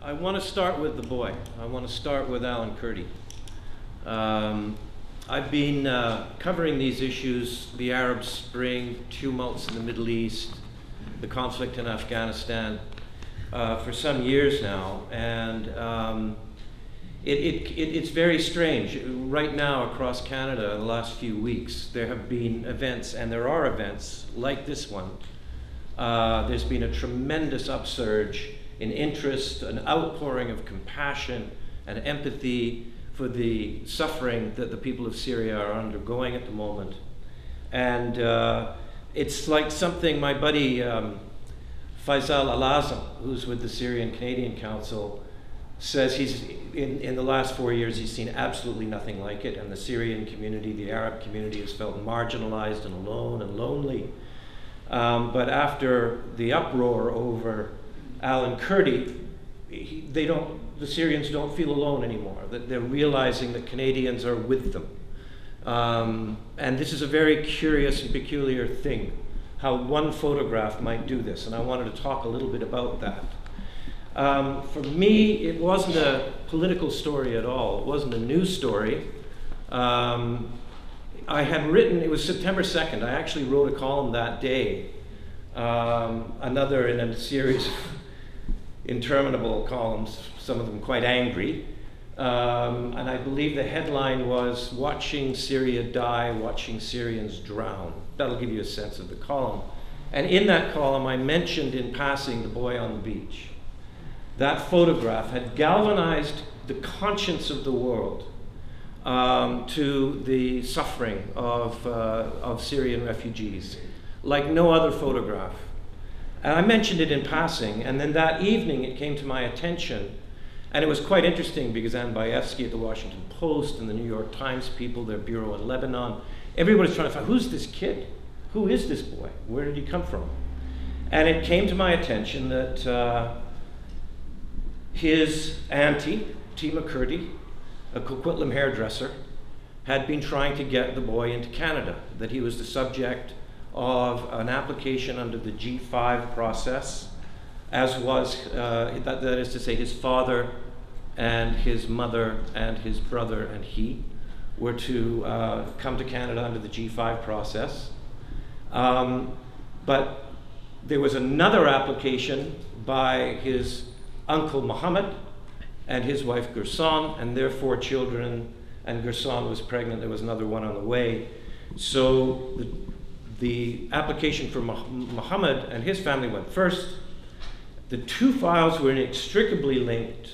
I want to start with the boy. I want to start with Alan Kurdi. I've been covering these issues, the Arab Spring, tumults in the Middle East, the conflict in Afghanistan, for some years now, and it's very strange. Right now across Canada in the last few weeks, there have been events, and there are events like this one. There's been a tremendous upsurge in interest, an outpouring of compassion and empathy for the suffering that the people of Syria are undergoing at the moment. And it's like something my buddy Faisal Al-Azam, who's with the Syrian Canadian Council, says he's, in the last 4 years, he's seen absolutely nothing like it. And the Syrian community, the Arab community, has felt marginalized and alone and lonely. But after the uproar over Alan Kurdi, the Syrians don't feel alone anymore. That they're realizing that Canadians are with them. And this is a very curious and peculiar thing, how one photograph might do this. And I wanted to talk a little bit about that. For me, it wasn't a political story at all. It wasn't a news story. I had written, it was September 2nd, I actually wrote a column that day, another in a series of interminable columns, some of them quite angry, and I believe the headline was "Watching Syria Die, Watching Syrians Drown." That'll give you a sense of the column. And in that column I mentioned in passing the boy on the beach. That photograph had galvanized the conscience of the world to the suffering of Syrian refugees, like no other photograph. And I mentioned it in passing, and then that evening it came to my attention, and it was quite interesting because Ann Bayevsky at the Washington Post and the New York Times people, their bureau in Lebanon, everybody's trying to find, who's this kid? Who is this boy? Where did he come from? And it came to my attention that his auntie, Tima Kurdi, a Coquitlam hairdresser, had been trying to get the boy into Canada, that he was the subject of an application under the G5 process, as was, that is to say, his father and his mother and his brother and he were to come to Canada under the G5 process. But there was another application by his uncle Muhammad and his wife Gerson and their 4 children, and Gerson was pregnant. There was another one on the way. So the application for Muhammad and his family went first. The 2 files were inextricably linked.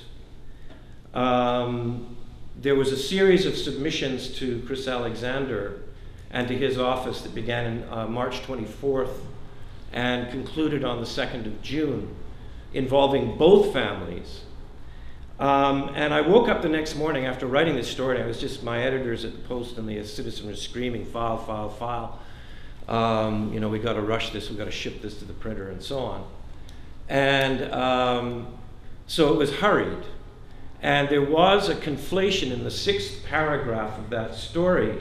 There was a series of submissions to Chris Alexander and to his office that began on March 24th and concluded on the 2nd of June, involving both families. And I woke up the next morning after writing this story. I was just, my editors at the Post and the Citizen were screaming, file, file, file. You know, we got to rush this, we got to ship this to the printer, and so on. And so it was hurried. And there was a conflation in the 6th paragraph of that story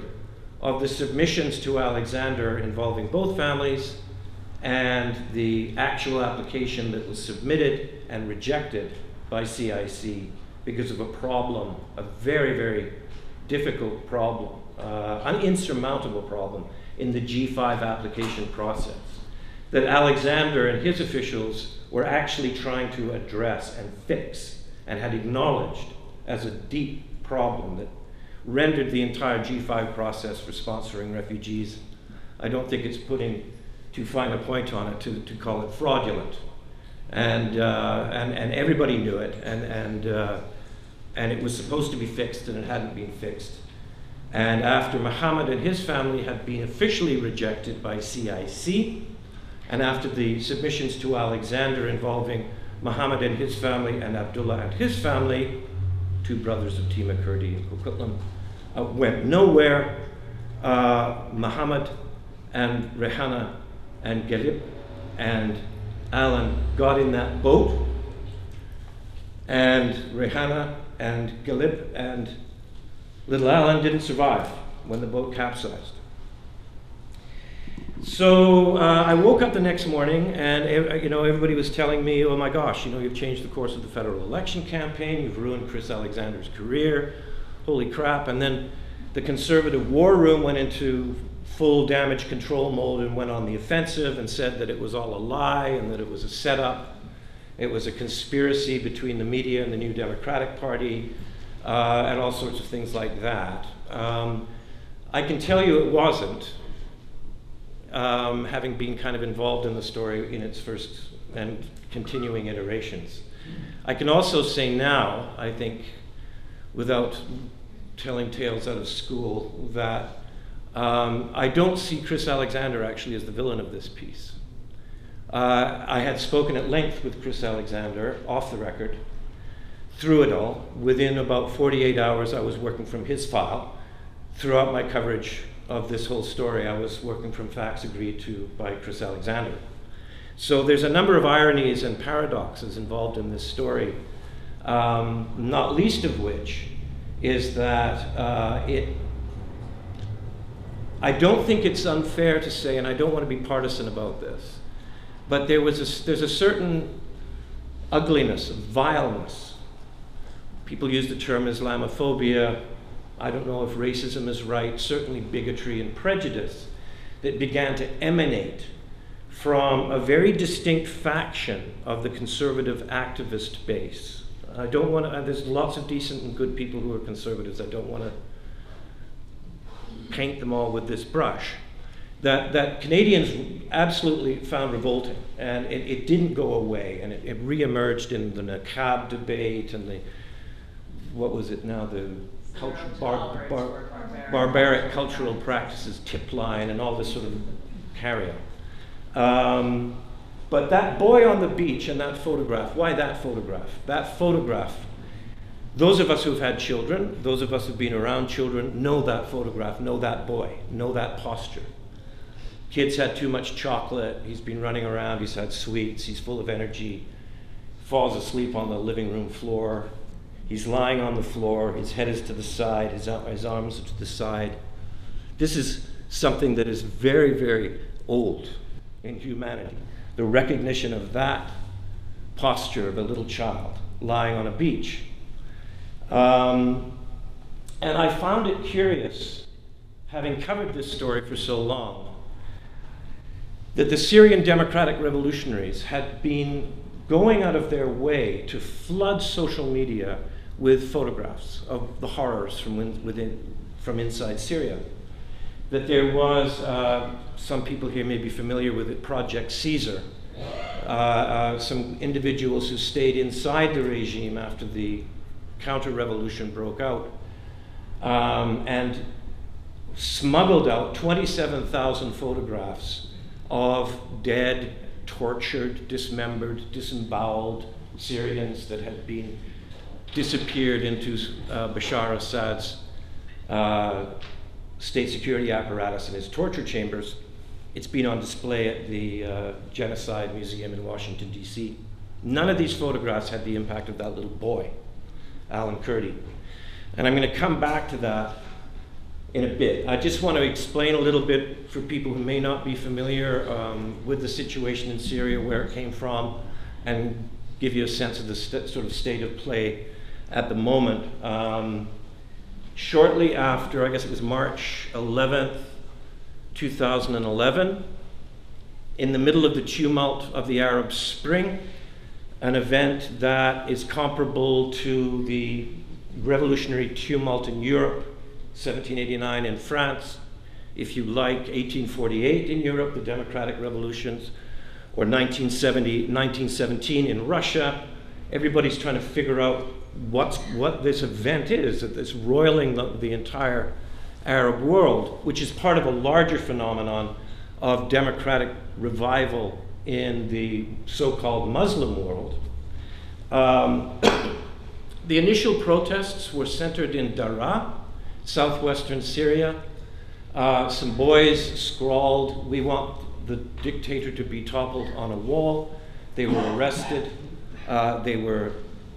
of the submissions to Alexander involving both families and the actual application that was submitted and rejected by CIC because of a problem, a very, very difficult problem, an insurmountable problem in the G5 application process that Alexander and his officials were actually trying to address and fix and had acknowledged as a deep problem that rendered the entire G5 process for sponsoring refugees. I don't think it's putting too fine a point on it to call it fraudulent. And everybody knew it, and it was supposed to be fixed, and it hadn't been fixed. And after Muhammad and his family had been officially rejected by CIC, and after the submissions to Alexander involving Muhammad and his family and Abdullah and his family, 2 brothers of Tima Kurdi and Coquitlam, went nowhere, Muhammad and Rehana and Galib and Alan got in that boat, and Rehana and Galib and little Alan didn't survive when the boat capsized. So I woke up the next morning, and everybody was telling me, "Oh my gosh, you've changed the course of the federal election campaign. You've ruined Chris Alexander's career. Holy crap!" And then the conservative war room went into full damage control mode and went on the offensive and said that it was all a lie and that it was a setup. It was a conspiracy between the media and the New Democratic Party, and all sorts of things like that. I can tell you it wasn't. Having been kind of involved in the story in its first and continuing iterations. I can also say now, I think, without telling tales out of school, that I don't see Chris Alexander actually as the villain of this piece. I had spoken at length with Chris Alexander, off the record, through it all. Within about 48 hours, I was working from his file. Throughout my coverage of this whole story, I was working from facts agreed to by Chris Alexander. So there's a number of ironies and paradoxes involved in this story, not least of which is that I don't think it's unfair to say, and I don't want to be partisan about this, but there's a certain ugliness, vileness. People use the term Islamophobia. I don't know if racism is right, certainly bigotry and prejudice that began to emanate from a very distinct faction of the conservative activist base. I don't want to, there's lots of decent and good people who are conservatives. I don't want to paint them all with this brush. That Canadians absolutely found revolting, and it didn't go away, and it re-emerged in the niqab debate and the, what was it now, the barbaric cultural practices tip line and all this sort of carry-on. But that boy on the beach and that photograph, why that photograph? That photograph, those of us who've had children, those of us who've been around children, know that photograph, know that boy, know that posture. Kid's had too much chocolate, he's been running around, he's had sweets, he's full of energy, falls asleep on the living room floor. He's lying on the floor, his head is to the side, his arms are to the side. This is something that is very, very old in humanity. The recognition of that posture of a little child lying on a beach. And I found it curious, having covered this story for so long, that the Syrian democratic revolutionaries had been going out of their way to flood social media with photographs of the horrors from inside Syria. That there was, some people here may be familiar with it, Project Caesar, some individuals who stayed inside the regime after the counter-revolution broke out and smuggled out 27,000 photographs of dead, tortured, dismembered, disemboweled Syrians that had been disappeared into Bashar Assad's state security apparatus and his torture chambers. It's been on display at the Genocide Museum in Washington, D.C. None of these photographs had the impact of that little boy, Alan Kurdi. And I'm going to come back to that in a bit. I just want to explain a little bit for people who may not be familiar with the situation in Syria, where it came from, and give you a sense of the sort of state of play at the moment. Shortly after, I guess it was March 11th, 2011, in the middle of the tumult of the Arab Spring, an event that is comparable to the revolutionary tumult in Europe, 1789 in France, if you like, 1848 in Europe, the democratic revolutions, or 1917 in Russia. Everybody's trying to figure out what this event is that's roiling the entire Arab world, which is part of a larger phenomenon of democratic revival in the so-called Muslim world. The initial protests were centered in Daraa, southwestern Syria. Some boys scrawled, "We want the dictator to be toppled on a wall." They were arrested. They were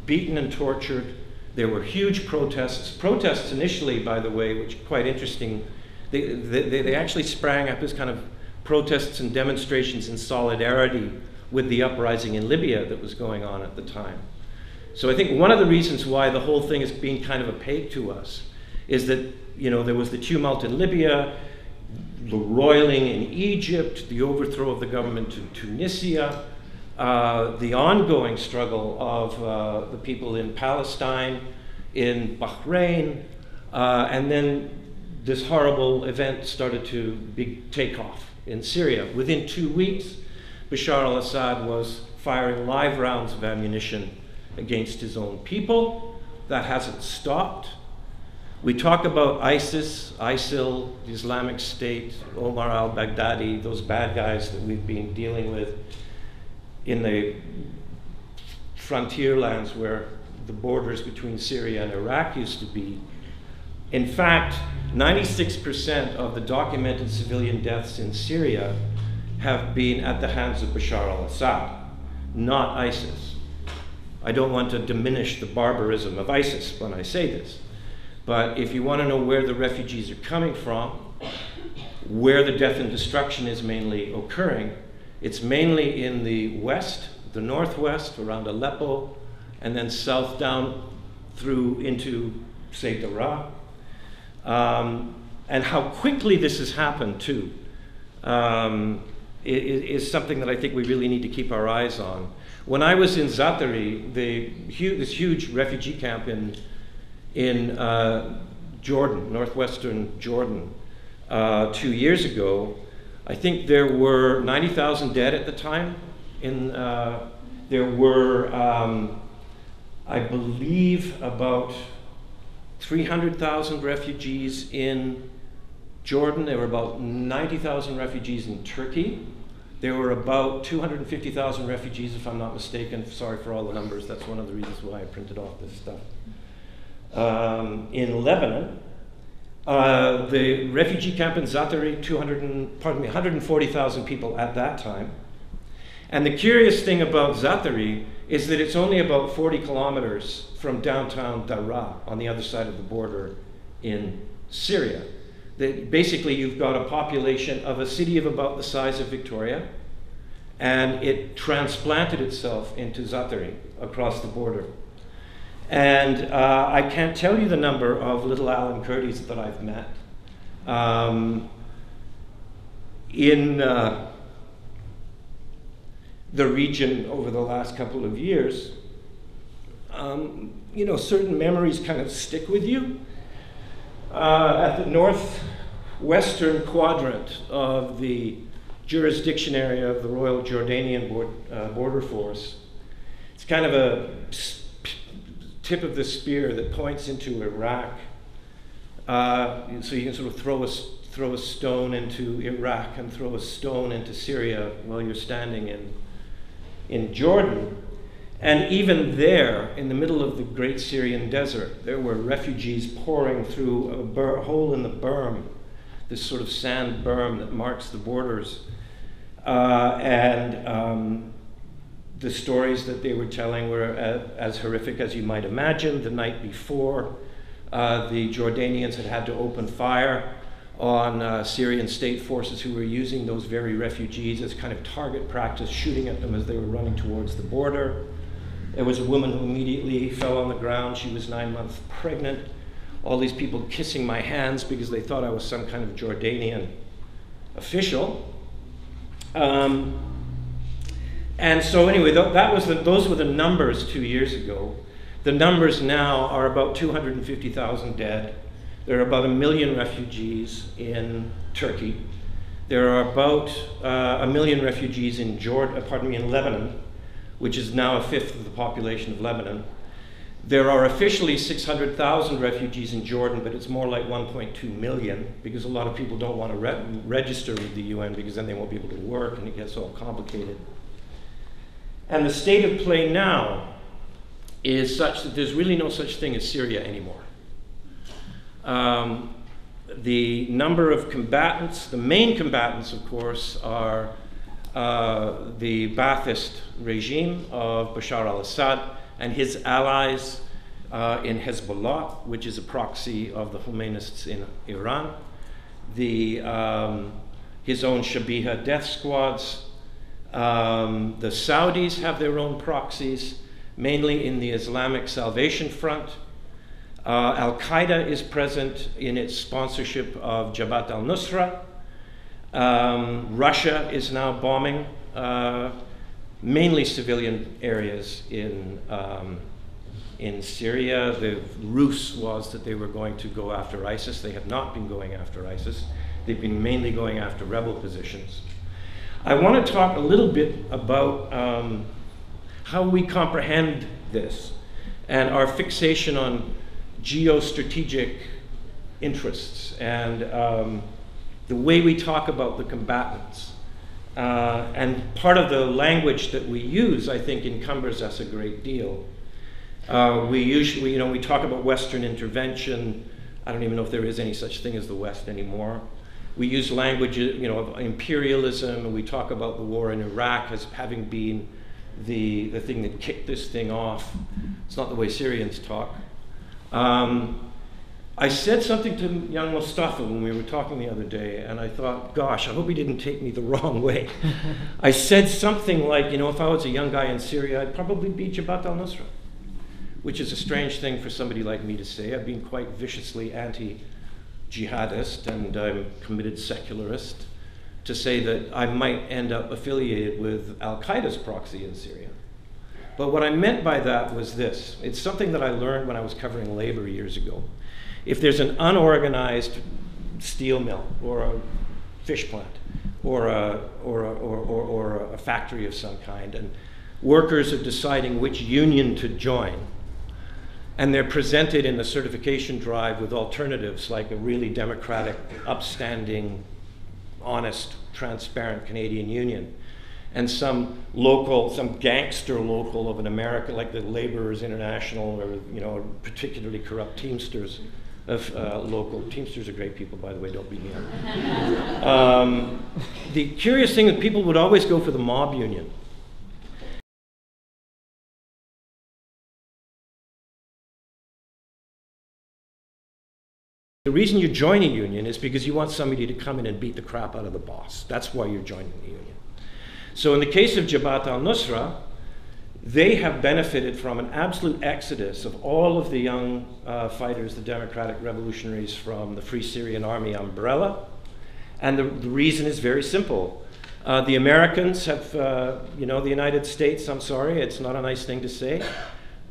beaten and tortured. There were huge protests. Protests initially, by the way, which is quite interesting, they actually sprang up as kind of protests and demonstrations in solidarity with the uprising in Libya that was going on at the time. So I think one of the reasons why the whole thing is being kind of opaque to us is that, you know, there was the tumult in Libya, the roiling in Egypt, the overthrow of the government in Tunisia, the ongoing struggle of the people in Palestine, in Bahrain, and then this horrible event started to take off in Syria. Within 2 weeks, Bashar al-Assad was firing live rounds of ammunition against his own people. That hasn't stopped. We talk about ISIS, ISIL, the Islamic State, Omar al-Baghdadi, those bad guys that we've been dealing with in the frontier lands where the borders between Syria and Iraq used to be. In fact, 96% of the documented civilian deaths in Syria have been at the hands of Bashar al-Assad, not ISIS. I don't want to diminish the barbarism of ISIS when I say this, but if you want to know where the refugees are coming from, where the death and destruction is mainly occurring, it's mainly in the west, the northwest, around Aleppo, and then south down through into, say, Daraa. And how quickly this has happened, too, is something that I think we really need to keep our eyes on. When I was in Zaatari, this huge refugee camp in Jordan, northwestern Jordan, 2 years ago, I think there were 90,000 dead at the time. There were, I believe, about 300,000 refugees in Jordan. There were about 90,000 refugees in Turkey. There were about 250,000 refugees, if I'm not mistaken. Sorry for all the numbers. That's one of the reasons why I printed off this stuff. In Lebanon, the refugee camp in Zaatari, 140,000 people at that time. And the curious thing about Zaatari is that it's only about 40 kilometers from downtown Daraa on the other side of the border in Syria. Basically, you've got a population of a city of about the size of Victoria, and it transplanted itself into Zaatari across the border. And I can't tell you the number of little Alan Kurdis that I've met. In the region over the last couple of years, you know, certain memories kind of stick with you. At the northwestern quadrant of the jurisdiction area of the Royal Jordanian Border Force, it's kind of a tip of the spear that points into Iraq. So you can sort of throw a stone into Iraq and throw a stone into Syria while you're standing in Jordan. And even there, in the middle of the great Syrian desert, there were refugees pouring through a hole in the berm, this sort of sand berm that marks the borders. The stories that they were telling were as horrific as you might imagine. The night before, the Jordanians had to open fire on Syrian state forces who were using those very refugees as kind of target practice, shooting at them as they were running towards the border. There was a woman who immediately fell on the ground. She was 9 months pregnant. All these people kissing my hands because they thought I was some kind of Jordanian official. And so anyway, those were the numbers 2 years ago. The numbers now are about 250,000 dead. There are about 1 million refugees in Turkey. There are about 1 million refugees in Lebanon, which is now a fifth of the population of Lebanon. There are officially 600,000 refugees in Jordan, but it's more like 1.2 million because a lot of people don't want to register with the UN because then they won't be able to work and it gets all complicated. And the state of play now is such that there's really no such thing as Syria anymore. The number of combatants, the main combatants, of course, are the Ba'athist regime of Bashar al-Assad and his allies in Hezbollah, which is a proxy of the Khomeinists in Iran, the his own Shabiha death squads. The Saudis have their own proxies, mainly in the Islamic Salvation Front. Al-Qaeda is present in its sponsorship of Jabhat al-Nusra. Russia is now bombing mainly civilian areas in Syria. The ruse was that they were going to go after ISIS. They have not been going after ISIS. They've been mainly going after rebel positions. I want to talk a little bit about how we comprehend this and our fixation on geostrategic interests and the way we talk about the combatants. And part of the language that we use, I think, encumbers us a great deal. We usually, we talk about Western intervention. I don't even know if there is any such thing as the West anymore. We use language, of imperialism, and we talk about the war in Iraq as having been the thing that kicked this thing off. It's not the way Syrians talk. I said something to young Mustafa when we were talking the other day, and I thought, gosh, I hope he didn't take me the wrong way. I said something like, if I was a young guy in Syria, I'd probably be Jabhat al-Nusra, which is a strange thing for somebody like me to say. I've been quite viciously anti-jihadist, and I'm a committed secularist, to say that I might end up affiliated with Al-Qaeda's proxy in Syria. But what I meant by that was this. It's something that I learned when I was covering labor years ago. If there's an unorganized steel mill or a fish plant or a factory of some kind, and workers are deciding which union to join, and they're presented in the certification drive with alternatives like a really democratic, upstanding, honest, transparent Canadian union, and some gangster local of an America like the Laborers International or particularly corrupt Teamsters of local. Teamsters are great people, by the way, don't beat me up. The curious thing that people would always go for the mob union. The reason you join a union is because you want somebody to come in and beat the crap out of the boss. That's why you're joining the union. So in the case of Jabhat al-Nusra, they have benefited from an absolute exodus of all of the young fighters, the democratic revolutionaries from the Free Syrian Army umbrella. And the reason is very simple. The Americans have, the United States, I'm sorry, it's not a nice thing to say,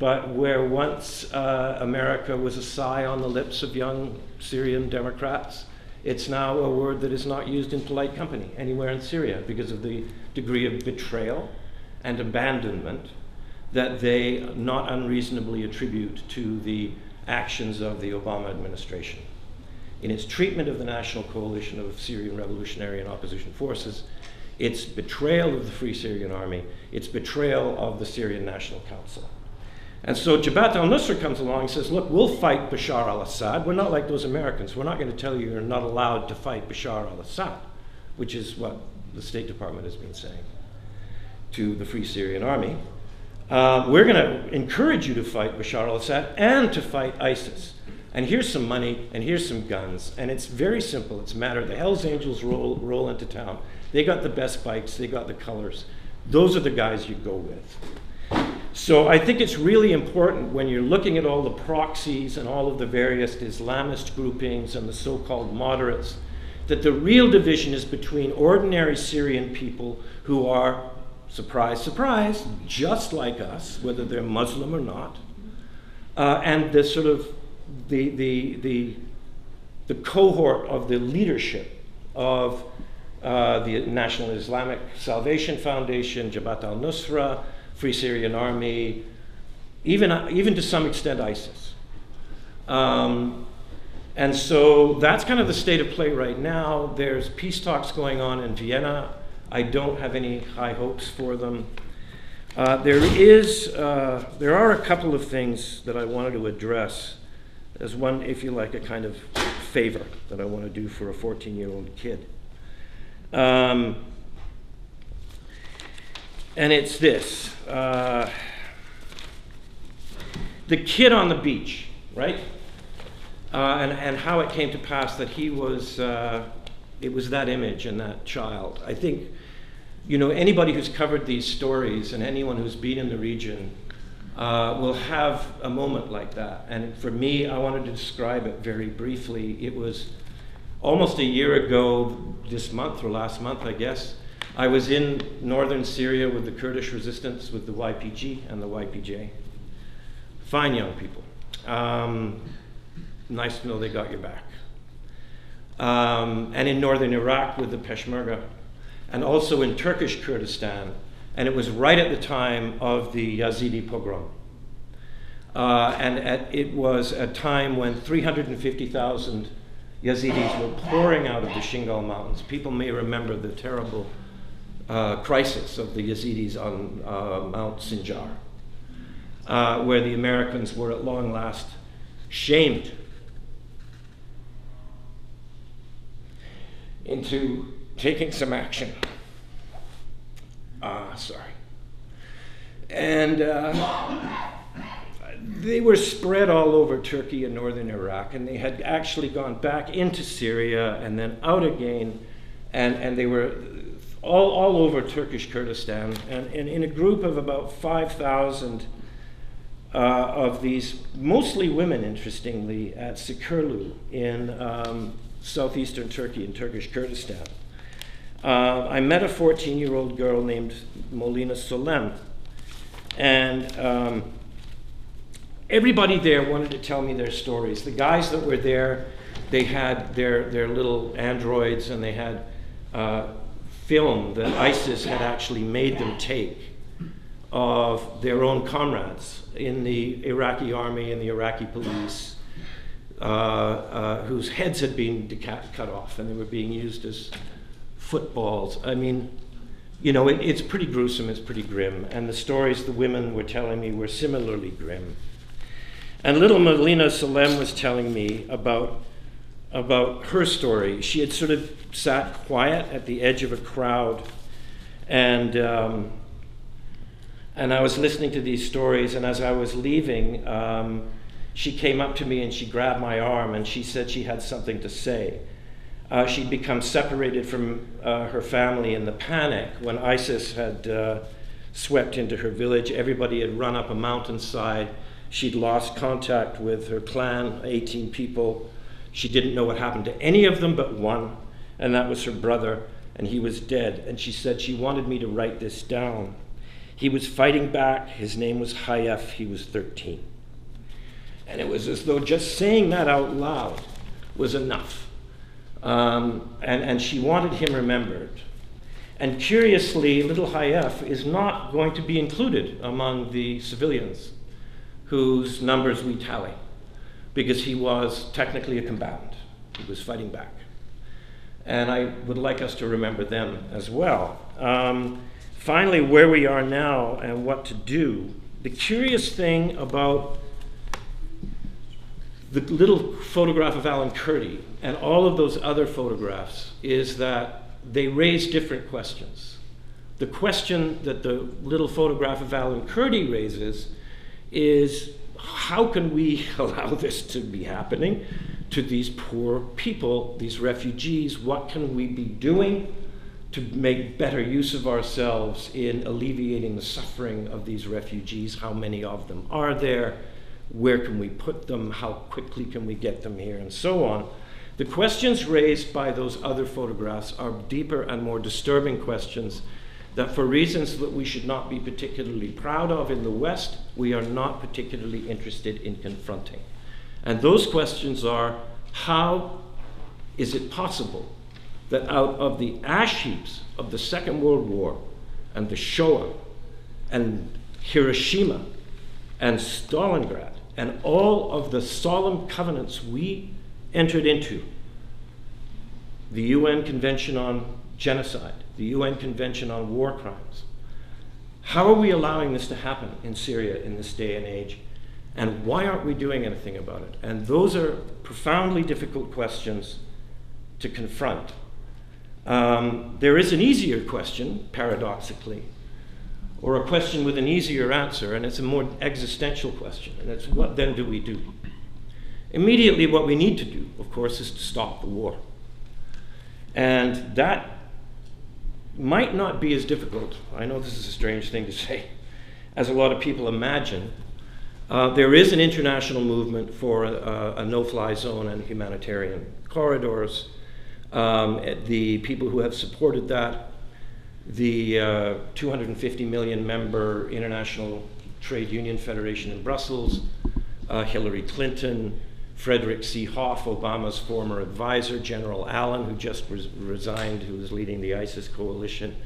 but where once America was a sigh on the lips of young Syrian Democrats, it's now a word that is not used in polite company anywhere in Syria because of the degree of betrayal and abandonment that they not unreasonably attribute to the actions of the Obama administration. In its treatment of the National Coalition of Syrian Revolutionary and Opposition Forces, its betrayal of the Free Syrian Army, its betrayal of the Syrian National Council. And so Jabhat al-Nusra comes along and says, look, we'll fight Bashar al-Assad. We're not like those Americans. We're not going to tell you you're not allowed to fight Bashar al-Assad, which is what the State Department has been saying to the Free Syrian Army. We're going to encourage you to fight Bashar al-Assad and to fight ISIS. And here's some money, and here's some guns. And it's very simple. It's a matter of the Hells Angels roll into town. They got the best bikes. They got the colors. Those are the guys you go with. So I think it's really important when you're looking at all the proxies and all of the various Islamist groupings and the so-called moderates, that the real division is between ordinary Syrian people who are, surprise, surprise, just like us, whether they're Muslim or not, and the sort of the cohort of the leadership of the National Islamic Salvation Foundation, Jabhat al-Nusra, Free Syrian Army, even to some extent ISIS. And so that's kind of the state of play right now. There's peace talks going on in Vienna. I don't have any high hopes for them. There are a couple of things that I wanted to address as one, if you like, a kind of favor that I want to do for a 14-year-old kid. And it's this. The kid on the beach, right? And how it came to pass that he was It was that image and that child. I think, you know, anybody who's covered these stories and anyone who's been in the region will have a moment like that. And for me, I wanted to describe it very briefly. It was almost a year ago this month, or last month, I guess. I was in northern Syria with the Kurdish resistance, with the YPG and the YPJ. Fine young people. Nice to know they got your back. And in northern Iraq with the Peshmerga, and also in Turkish Kurdistan. And it was right at the time of the Yazidi pogrom. It was a time when 350,000 Yazidis were pouring out of the Shingal Mountains. People may remember the terrible crisis of the Yazidis on Mount Sinjar, where the Americans were at long last shamed into taking some action. Sorry. And they were spread all over Turkey and northern Iraq, and they had actually gone back into Syria and then out again, and they were all over Turkish Kurdistan, and in a group of about 5,000 of these, mostly women, interestingly, at Sikerlu in southeastern Turkey, in Turkish Kurdistan. I met a 14-year-old girl named Molina Solem, and everybody there wanted to tell me their stories. The guys that were there, they had their little androids, and they had film that ISIS had actually made them take of their own comrades in the Iraqi army and the Iraqi police, whose heads had been cut off, and they were being used as footballs. I mean, you know, it's pretty gruesome, it's pretty grim, and the stories the women were telling me were similarly grim. And little Molina Salem was telling me about her story. She had sort of sat quiet at the edge of a crowd, and I was listening to these stories, and as I was leaving, she came up to me and she grabbed my arm, and she said she had something to say. She'd become separated from her family in the panic when ISIS had swept into her village. Everybody had run up a mountainside. She'd lost contact with her clan, 18 people. She didn't know what happened to any of them but one, and that was her brother, and he was dead. And she said she wanted me to write this down. He was fighting back. His name was Hayef. He was 13. And it was as though just saying that out loud was enough. And she wanted him remembered. And curiously, little Hayef is not going to be included among the civilians whose numbers we tally, because he was technically a combatant. He was fighting back. And I would like us to remember them as well. Finally, where we are now and what to do. The curious thing about the little photograph of Alan Kurdi and all of those other photographs is that they raise different questions. The question that the little photograph of Alan Kurdi raises is, how can we allow this to be happening to these poor people, these refugees? What can we be doing to make better use of ourselves in alleviating the suffering of these refugees? How many of them are there? Where can we put them? How quickly can we get them here? And so on. The questions raised by those other photographs are deeper and more disturbing questions that, for reasons that we should not be particularly proud of in the West, we are not particularly interested in confronting. And those questions are, how is it possible that out of the ash heaps of the Second World War and the Shoah and Hiroshima and Stalingrad and all of the solemn covenants we entered into, the UN Convention on Genocide, the UN Convention on War Crimes, how are we allowing this to happen in Syria in this day and age? And why aren't we doing anything about it? And those are profoundly difficult questions to confront. There is an easier question, paradoxically, or a question with an easier answer, and it's a more existential question, and it's, what then do we do? Immediately what we need to do, of course, is to stop the war. And that might not be as difficult, I know this is a strange thing to say, as a lot of people imagine. There is an international movement for a no-fly zone and humanitarian corridors. The people who have supported that, the 250 million member International Trade Union Federation in Brussels, Hillary Clinton, Frederick C. Hoff, Obama's former advisor, General Allen, who just resigned, who was leading the ISIS coalition,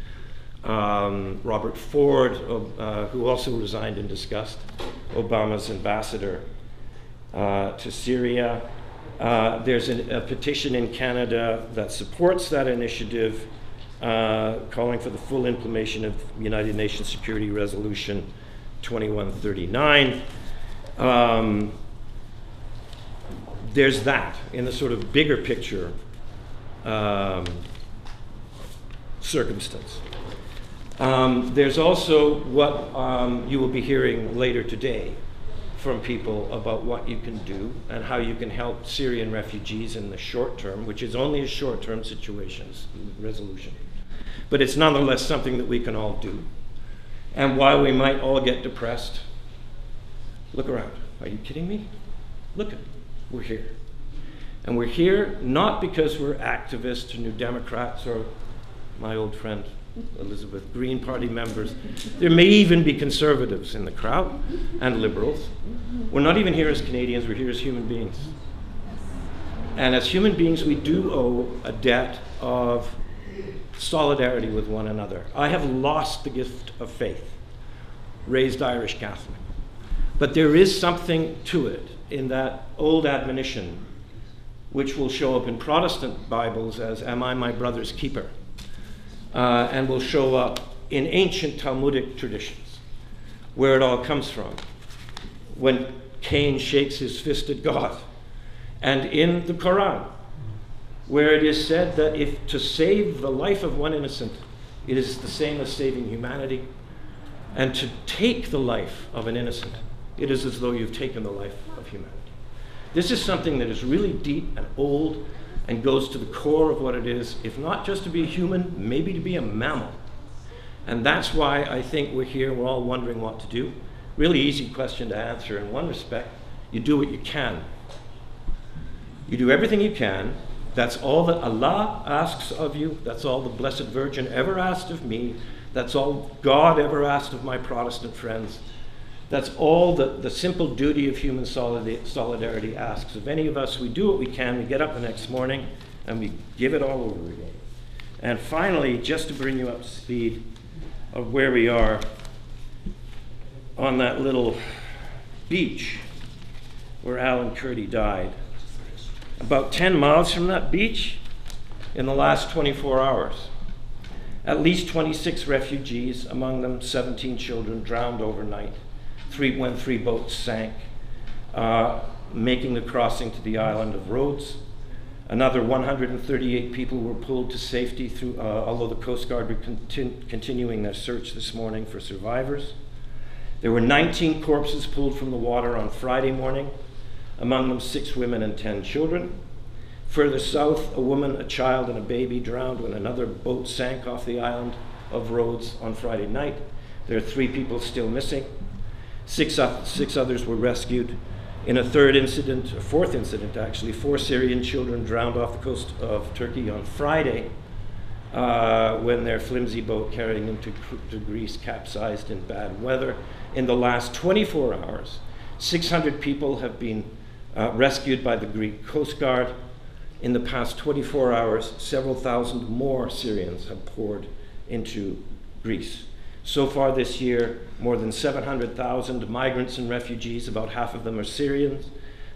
Robert Ford, who also resigned in disgust, Obama's ambassador to Syria. There's a petition in Canada that supports that initiative, calling for the full implementation of United Nations Security Resolution 2139. There's that in the sort of bigger picture circumstance. There's also what you will be hearing later today from people about what you can do and how you can help Syrian refugees in the short term, which is only a short-term resolution. But it's nonetheless something that we can all do. And while we might all get depressed, look around. Are you kidding me? Look at it. We're here. And we're here not because we're activists or New Democrats or my old friend Elizabeth, Green Party members. There may even be conservatives in the crowd and liberals. We're not even here as Canadians, we're here as human beings. And as human beings, we do owe a debt of solidarity with one another. I have lost the gift of faith, raised Irish Catholic. But there is something to it in that old admonition, which will show up in Protestant Bibles as, "Am I my brother's keeper?" And will show up in ancient Talmudic traditions, where it all comes from, when Cain shakes his fist at God, and in the Quran, where it is said that if to save the life of one innocent, it is the same as saving humanity, and to take the life of an innocent, it is as though you've taken the life of humanity. This is something that is really deep and old and goes to the core of what it is, if not just to be a human, maybe to be a mammal. And that's why I think we're here, we're all wondering what to do. Really easy question to answer in one respect. You do what you can. You do everything you can. That's all that Allah asks of you. That's all the Blessed Virgin ever asked of me. That's all God ever asked of my Protestant friends. That's all the simple duty of human solidarity asks of any of us. We do what we can. We get up the next morning and we give it all over again. And finally, just to bring you up to speed of where we are on that little beach where Alan Kurdi died. About 10 miles from that beach, in the last 24 hours, at least 26 refugees, among them 17 children, drowned overnight. When 3 boats sank, making the crossing to the island of Rhodes. Another 138 people were pulled to safety, although the Coast Guard were continuing their search this morning for survivors. There were 19 corpses pulled from the water on Friday morning, among them 6 women and 10 children. Further south, a woman, a child, and a baby drowned when another boat sank off the island of Rhodes on Friday night. There are 3 people still missing. 6 others were rescued. In a fourth incident actually, 4 Syrian children drowned off the coast of Turkey on Friday when their flimsy boat carrying them to Greece capsized in bad weather. In the last 24 hours, 600 people have been rescued by the Greek Coast Guard. In the past 24 hours, several thousand more Syrians have poured into Greece. So far this year, more than 700,000 migrants and refugees, about half of them are Syrians,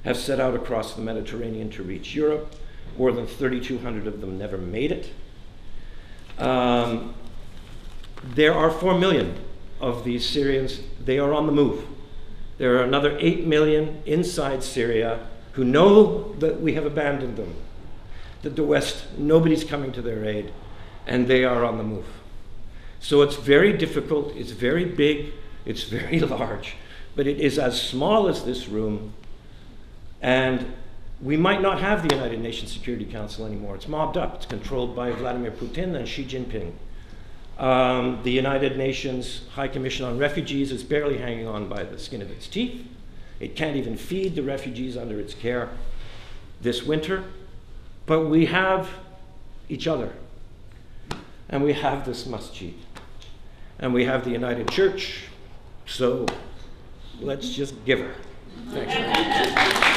have set out across the Mediterranean to reach Europe. More than 3,200 of them never made it. There are 4 million of these Syrians. They are on the move. There are another 8 million inside Syria who know that we have abandoned them, that the West, nobody's coming to their aid, and they are on the move. So it's very difficult, it's very big, it's very large, but it is as small as this room, and We might not have the United Nations Security Council anymore. It's mobbed up. It's controlled by Vladimir Putin and Xi Jinping. The United Nations High Commission on Refugees is barely hanging on by the skin of its teeth. It can't even feed the refugees under its care this winter. But we have each other. And we have this masjid. And we have the United Church. So let's just give her. Thanks.